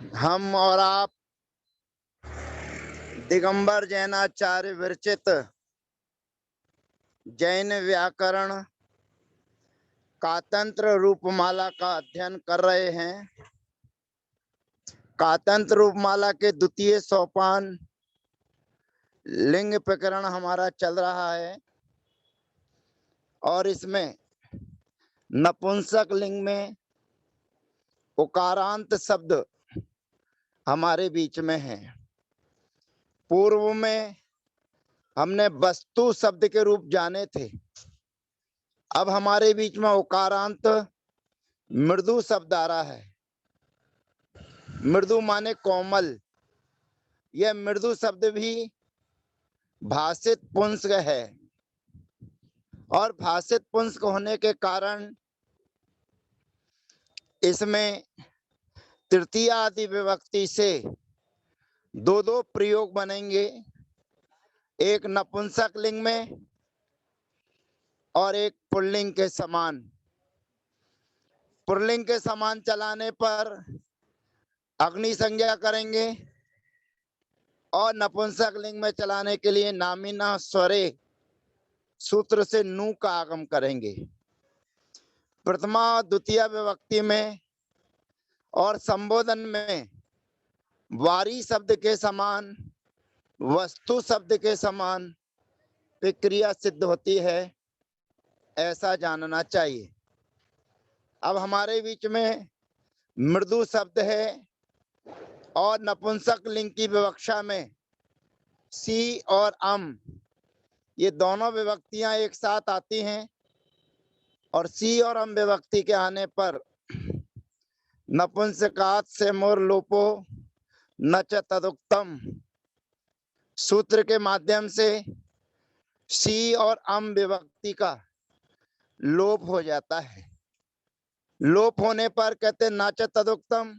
हम और आप दिगंबर जैनाचार्य विरचित जैन व्याकरण कातंत्र रूपमाला का अध्ययन कर रहे हैं। कातंत्र रूपमाला के द्वितीय सोपान लिंग प्रकरण हमारा चल रहा है और इसमें नपुंसक लिंग में उकारांत शब्द हमारे बीच में है। पूर्व में हमने वस्तु शब्द के रूप जाने थे। अब हमारे बीच में उकारांत मृदु शब्द आ रहा है। मृदु माने कोमल। यह मृदु शब्द भी भाषित पुंस्क है और भाषित पुंस्क होने के कारण इसमें तृतीय आदि विभक्ति से दो दो प्रयोग बनेंगे, एक नपुंसक लिंग में और एक पुल्लिंग के समान। पुल्लिंग के समान चलाने पर अग्नि संज्ञा करेंगे और नपुंसक लिंग में चलाने के लिए नामिना स्वरे सूत्र से नु का आगम करेंगे। प्रथमा और द्वितीय विभक्ति में और संबोधन में वारी शब्द के समान वस्तु शब्द के समान प्रक्रिया सिद्ध होती है, ऐसा जानना चाहिए। अब हमारे बीच में मृदु शब्द है और नपुंसक लिंग की विवक्षा में सी और अम ये दोनों विभक्तियां एक साथ आती हैं और सी और अम विभक्ति के आने पर नपुंसकात से मोर लोपो न च तदुक्तम सूत्र के माध्यम से सी और अम विभक्ति का लोप हो जाता है। लोप होने पर कहते न च तदुक्तम।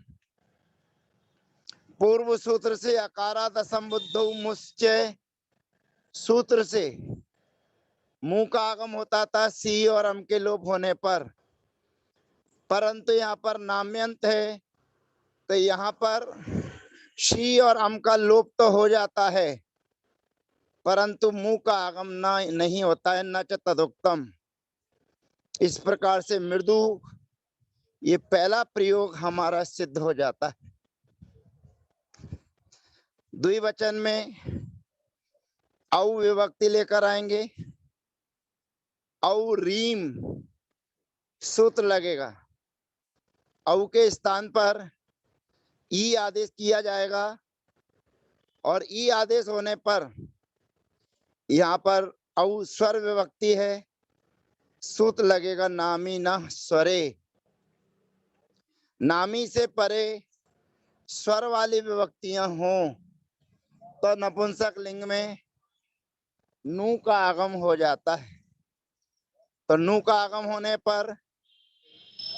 पूर्व सूत्र से अकाराद असंबुद्धौ मुश्चय सूत्र से मुंह का आगम होता था सी और अम के लोप होने पर, परंतु यहाँ पर नाम्यंत है तो यहाँ पर शी और अम का लोप तो हो जाता है परंतु मुंह का आगम नहीं होता है, न च तदुक्तम। इस प्रकार से मृदु ये पहला प्रयोग हमारा सिद्ध हो जाता है। द्विवचन में औ विभक्ति लेकर आएंगे। औ रीम सूत्र लगेगा। औ के स्थान पर ई आदेश किया जाएगा और ई आदेश होने पर यहाँ पर औ स्वर विभक्ति है, सूत्र लगेगा नामी न स्वरे। नामी से परे स्वर वाली विभक्तियां हों तो नपुंसक लिंग में नु का आगम हो जाता है। तो नु का आगम होने पर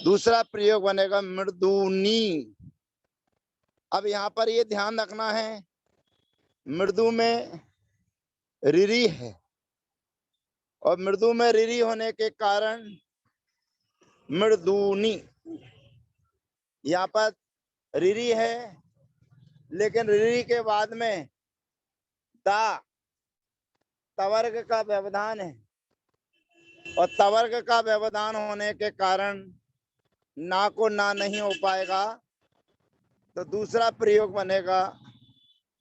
दूसरा प्रयोग बनेगा मृदुनी। अब यहाँ पर ये ध्यान रखना है, मृदु में रिरी है और मृदु में रिरी होने के कारण मृदुनी। यहाँ पर रिरी है लेकिन रिरी के बाद में दा तवर्ग का व्यवधान है और तवर्ग का व्यवधान होने के कारण ना को ना नहीं हो पाएगा, तो दूसरा प्रयोग बनेगा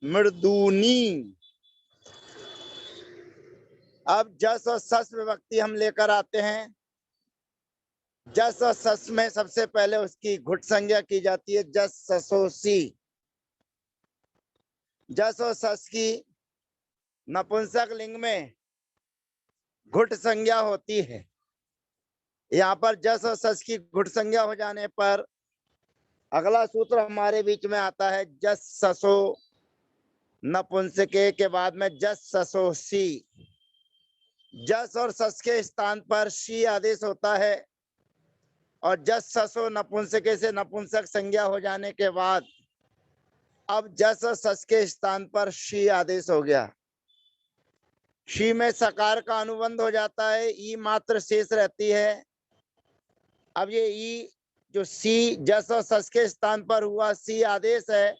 मृदुनी। अब जस और सस विभक्ति हम लेकर आते हैं। जस और सस में सबसे पहले उसकी घुट संज्ञा की जाती है, जस ससोसी। जस और सस की नपुंसक लिंग में घुट संज्ञा होती है। यहाँ पर जस और सस की घुट संज्ञा हो जाने पर अगला सूत्र हमारे बीच में आता है जस ससो। नपुंसके के बाद में जस ससोसी। जस और सस के स्थान पर शी आदेश होता है और जस ससो नपुंसके से नपुंसक संज्ञा हो जाने के बाद अब जस और सस के स्थान पर शी आदेश हो गया। शी में सकार का अनुबंध हो जाता है, ई मात्र शेष रहती है। अब ये ई जो सी जस और सस के स्थान पर हुआ सी आदेश है,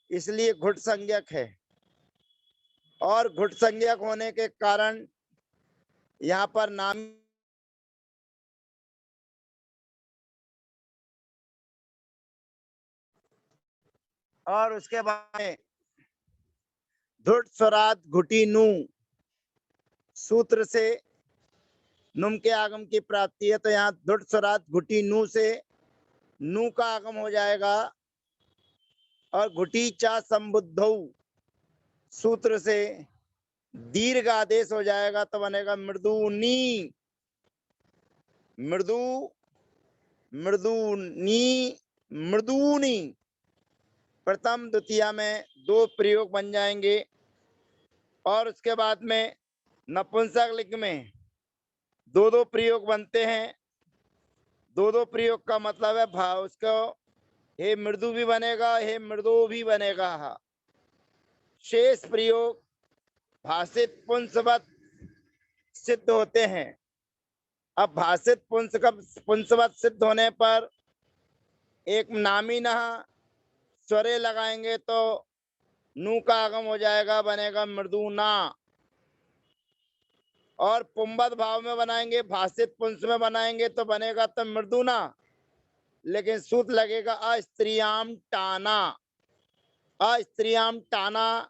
इसलिए घुट संज्ञक है। और घुट संज्ञक होने के कारण यहाँ पर नाम और उसके बाद में धुट स्वरात घुटी नू सूत्र से नुम के आगम की प्राप्ति है। तो यहाँ धुट स्वरात घुटी नू से नू का आगम हो जाएगा और घुटी चा संबुद्धौ सूत्र से दीर्घ आदेश हो जाएगा, तो बनेगा मृदुनी मृदु मृदुनी मृदुनी। प्रथम द्वितीया में दो प्रयोग बन जाएंगे और उसके बाद में नपुंसक लिंग में दो दो प्रयोग बनते हैं। दो दो प्रयोग का मतलब है भाव उसको हे मृदु भी बनेगा, हे मृदु भी बनेगा। शेष प्रयोग भाषित पुंसवत सिद्ध होते हैं। अब भाषित पुंसवत सिद्ध होने पर एक नामी नह स्वरे लगाएंगे तो नू का आगम हो जाएगा, बनेगा मृदुना। और पुंबद भाव में बनाएंगे, भाषित पुंस में बनाएंगे तो बनेगा तो मृदुना, लेकिन सूत लगेगा अस्त्रियाम टाना। अस्त्रियाम टाना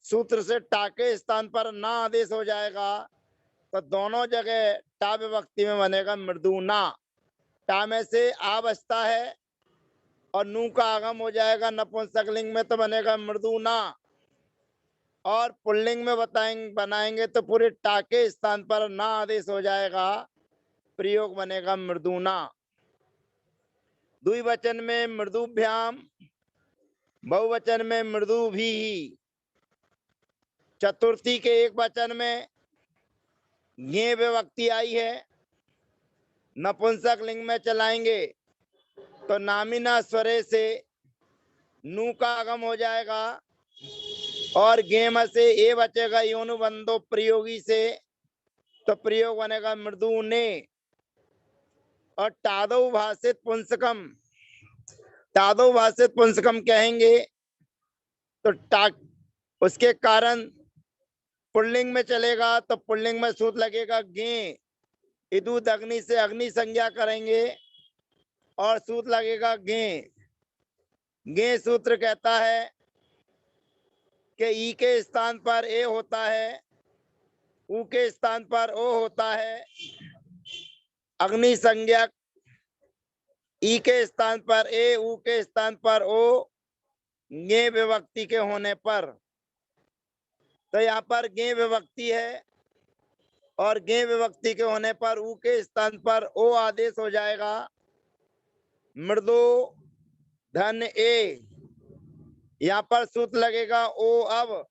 सूत्र से टा के स्थान पर ना आदेश हो जाएगा, तो दोनों जगह टा विभक्ति में बनेगा मृदुना। टा में से आ बचता है और नू का आगम हो जाएगा नपुंसक लिंग में, तो बनेगा मृदुना। और पुल्लिंग में बनाएंगे तो पूरे टा के स्थान पर ना आदेश हो जाएगा, प्रयोग बनेगा मृदुना। द्विवचन में मृदुभ्याम, बहुवचन में मृदु भी। चतुर्थी के एक वचन में ये विभक्ति आई है, नपुंसक लिंग में चलाएंगे तो नामिना स्वरे से नू का आगम हो जाएगा और गेम से ए बचेगा योनुबंधो प्रयोगी से, तो प्रयोग बनेगा मृदु ने। और टादो भाषित पुंसकम, टादो भाषित पुंसकम कहेंगे तो टा उसके कारण पुल्लिंग में चलेगा, तो पुल्लिंग में सूत लगेगा गे। इदुद अग्नि से अग्नि संज्ञा करेंगे और सूत लगेगा गे। गे सूत्र कहता है कि ई के स्थान पर ए होता है, ऊ के स्थान पर ओ होता है। अग्नि संज्ञक ई के स्थान पर ए, ऊ के स्थान पर ओ, गे विभक्ति के होने पर। तो यहाँ पर गे विभक्ति है और गे विभक्ति के होने पर ऊ के स्थान पर ओ आदेश हो जाएगा, मृदु धन ए। यहाँ पर सूत्र लगेगा ओ अब,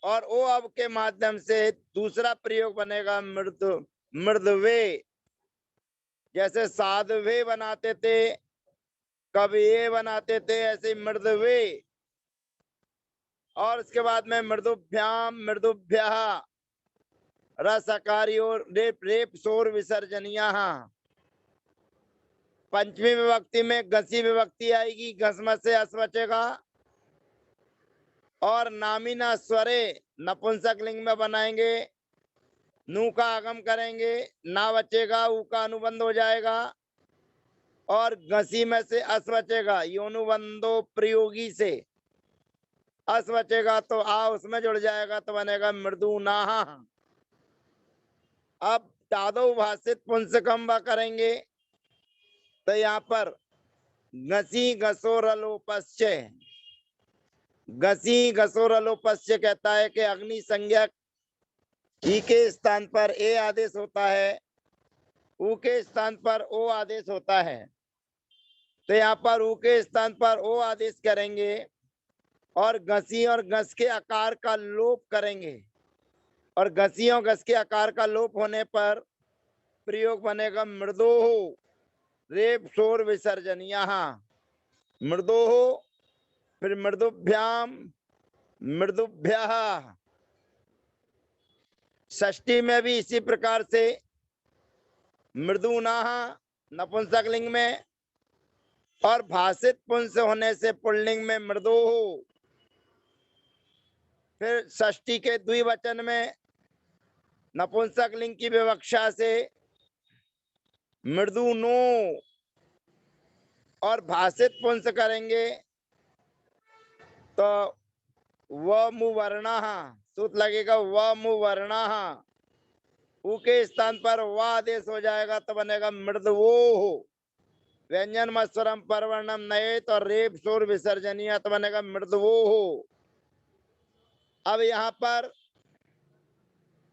और ओ अब के माध्यम से दूसरा प्रयोग बनेगा मृदु मृदवे। जैसे साधवे बनाते थे, कविये बनाते थे, ऐसे मृदवे। और इसके बाद में मृदुभ्याम मृदुभ्य रसकारी और रेप रेप शोर विसर्जनिया। पंचमी विभक्ति में घसी विभक्ति आएगी, घसम से अस बचेगा और नामिना स्वरे नपुंसक लिंग में बनाएंगे, नू का आगम करेंगे, ना बचेगा, ऊ का अनुबंध हो जाएगा और घसी में से अस बचेगा, योनुबंधो प्रयोगी से अस बचेगा तो आ उसमें जुड़ जाएगा, तो बनेगा मृदुना। अब टादो भाषित पुंसकम करेंगे तो यहाँ पर घसी घसोरलोपस्य, घसी घसोरलोपस्य कहता है कि अग्नि संज्ञक ई के स्थान पर ए आदेश होता है, ऊ के स्थान पर ओ आदेश होता है। तो यहाँ पर ऊ के स्थान पर ओ आदेश करेंगे और घसी और घस के आकार का लोप करेंगे, और घसी और घस के आकार का लोप होने पर प्रयोग बनेगा मृदोह रेप शोर विसर्जनिया। मृदोह, फिर मृदुभ्याम मृदुभ्य। षष्ठी में भी इसी प्रकार से मृदुना नपुंसकलिंग में, और भाषित पुंस होने से पुल्लिंग में मृदोः। फिर षष्ठी के द्विवचन में नपुंसकलिंग की विवक्षा से मृदुनो, और भाषित पुंस करेंगे तो व मुवर्णः, सूत्र लगेगा व मुवर्णः। उ के स्थान पर व आदेश हो जाएगा तो बनेगा मृदवोः। व्यंजन मत्स्वरम परवर्णम नयेत और रेप शोर विसर्जनीय तो बनेगा मृदवोः। अब यहाँ पर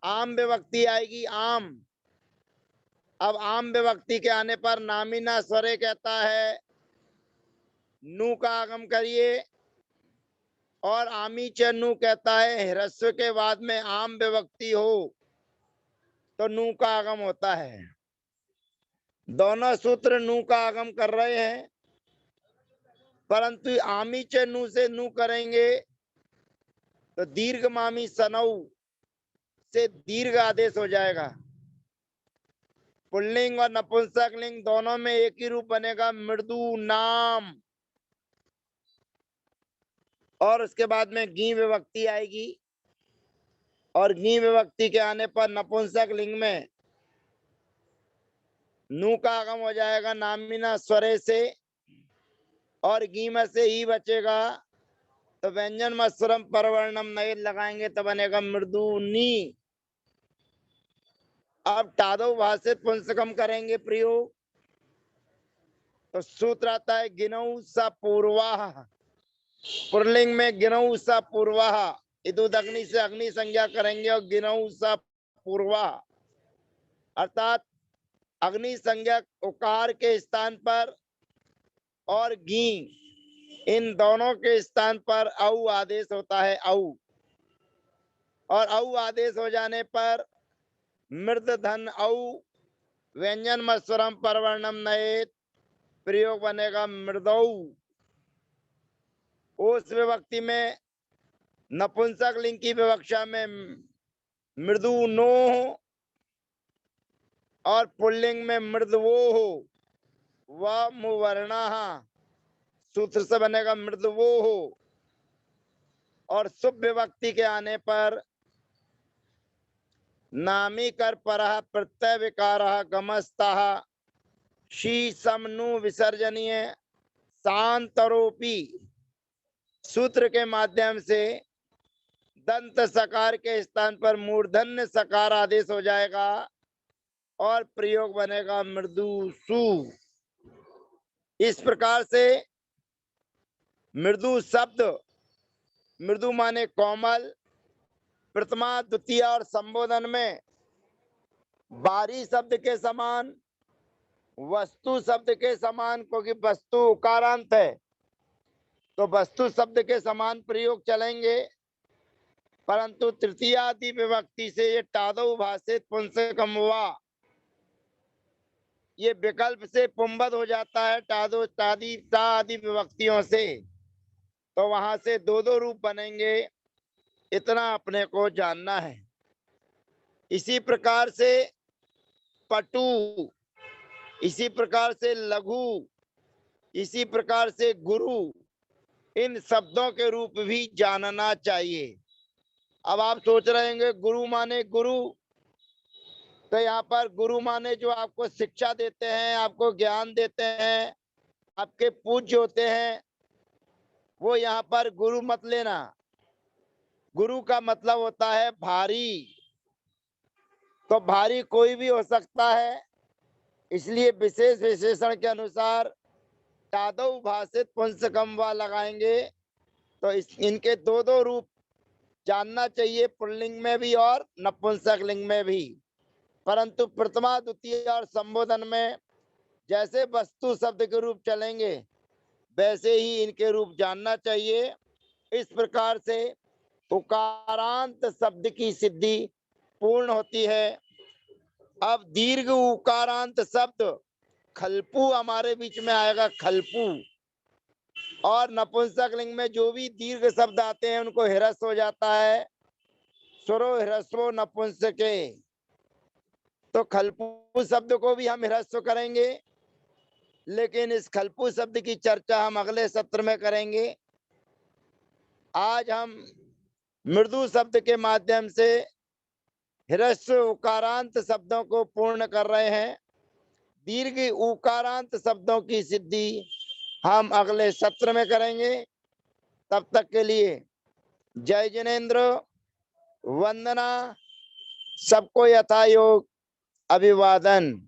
आम विभक्ति आएगी, आम। अब आम विभक्ति के आने पर नामीना स्वरे कहता है नु का आगम करिए, और आमी च नु कहता है ह्रस्व के बाद में आम विभक्ति हो तो नु का आगम होता है। दोनों सूत्र नु का आगम कर रहे हैं, परंतु आमी च नु से नु करेंगे तो दीर्घ मामी सनऊ से दीर्घ आदेश हो जाएगा। पुल्लिंग और नपुंसकलिंग दोनों में एक ही रूप बनेगा मृदु नाम। और उसके बाद में गी विभक्ति आएगी, और गी विभक्ति के आने पर नपुंसकलिंग में नु का आगम हो जाएगा नामीना स्वरे से, और गी में से ही बचेगा तो व्यंजन मत्स्वरम परवर्णम नये लगाएंगे तो बनेगा मृदुनी। अब टादो भाषित पुंसकम करेंगे प्रयोग तो सूत्र आता है गिनऊ स पूर्वाह। पुल्लिंग में गिनऊ स पूर्वाह, इदुद अग्नि से अग्नि संज्ञा करेंगे और गिनऊ स पूर्वाह, अर्थात अग्नि संज्ञा उकार के स्थान पर और गी इन दोनों के स्थान पर औ आदेश होता है औ, और औ आदेश हो जाने पर मृद धन औ व्यंजन मत्स्वरम परवर्णम नयेत प्रयोग बनेगा मृदौ। उस विभक्ति में नपुंसक लिंग की विवक्षा में मृदु नो और पुल्लिंग में मृदवो हो व मुवर्णा सूत्र से बनेगा मृदवो हो। और शुभ विभक्ति के आने पर नामी कर परः प्रत्यय विकारः गमस्तः शी समनु विसर्जनीय शांतरोपी सूत्र के माध्यम से दंत सकार के स्थान पर मूर्धन्य सकार आदेश हो जाएगा और प्रयोग बनेगा मृदु सु। इस प्रकार से मृदु शब्द, मृदु माने कोमल, प्रथमा द्वितीय और संबोधन में बारी शब्द के समान, वस्तु शब्द के समान, क्योंकि वस्तु उकारांत है तो वस्तु शब्द के समान प्रयोग चलेंगे, परंतु तृतीयादि विभक्ति से ये टादौ भाषित पुंसकम वा ये विकल्प से पुंबद हो जाता है टादो टादी ता आदि विभक्तियों से, तो वहां से दो दो रूप बनेंगे, इतना अपने को जानना है। इसी प्रकार से पटु, इसी प्रकार से लघु, इसी प्रकार से गुरु, इन शब्दों के रूप भी जानना चाहिए। अब आप सोच रहे होंगे गुरु माने गुरु, तो यहाँ पर गुरु माने जो आपको शिक्षा देते हैं, आपको ज्ञान देते हैं, आपके पूज्य होते हैं, वो यहाँ पर गुरु मत लेना। गुरु का मतलब होता है भारी, तो भारी कोई भी हो सकता है, इसलिए विशेष विशेषण के अनुसार टादौ भाषित पुंसकम वा लगाएंगे तो इनके दो दो रूप जानना चाहिए, पुल्लिंग में भी और नपुंसक लिंग में भी। परंतु प्रथमा द्वितीय और संबोधन में जैसे वस्तु शब्द के रूप चलेंगे वैसे ही इनके रूप जानना चाहिए। इस प्रकार से उकारांत शब्द की सिद्धि पूर्ण होती है। अब दीर्घ उकारांत शब्द खलपू हमारे बीच में आएगा, खलपू। और नपुंसक लिंग में जो भी दीर्घ शब्द आते हैं उनको ह्रस्व हो जाता है, स्वरो ह्रस्वो नपुंसके, तो खलपू शब्द को भी हम ह्रस्व करेंगे लेकिन इस खलपू शब्द की चर्चा हम अगले सत्र में करेंगे। आज हम मृदु शब्द के माध्यम से ह्रस्व उकारांत शब्दों को पूर्ण कर रहे हैं। दीर्घ उकारांत शब्दों की सिद्धि हम अगले सत्र में करेंगे। तब तक के लिए जय जिनेन्द्र, वंदना, सबको यथायोग अभिवादन।